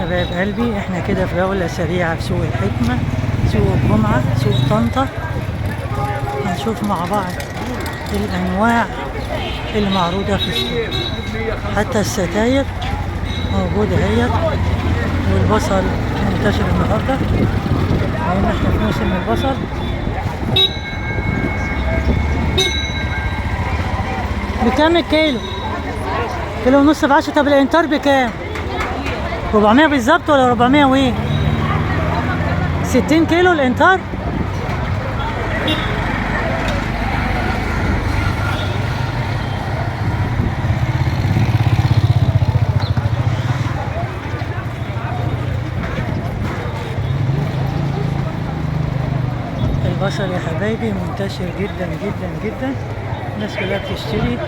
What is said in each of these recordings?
حبايب قلبي، احنا كده في جولة سريعة في سوق الحكمة، سوق الجمعة، سوق طنطا. هنشوف مع بعض الأنواع المعروضة في السوق، حتى الستاير موجودة اهيت، والبصل منتشر النهاردة لأن احنا في موسم البصل. بكام الكيلو؟ كيلو ونص ب10. طب الانتار بكام؟ 400 بالظبط ولا 400 وايه؟ 60 كيلو الانتار. البصل يا حبايبي منتشر جدا جدا جدا، الناس كلها بتشتري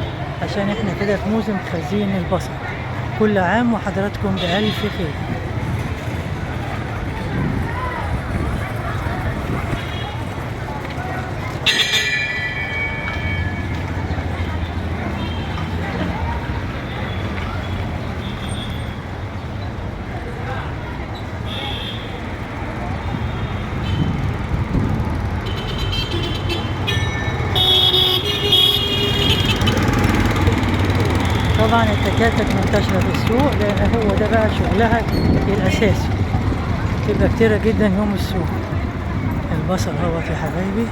عشان احنا كده في موسم خزين البصل. كل عام وحضراتكم بألف خير. طبعا التكاتك منتشرة في السوق لأن هو ده بقى شغلها الأساسي، تبقى كتيرة جدا يوم السوق. البصل اهوت يا حبايبي.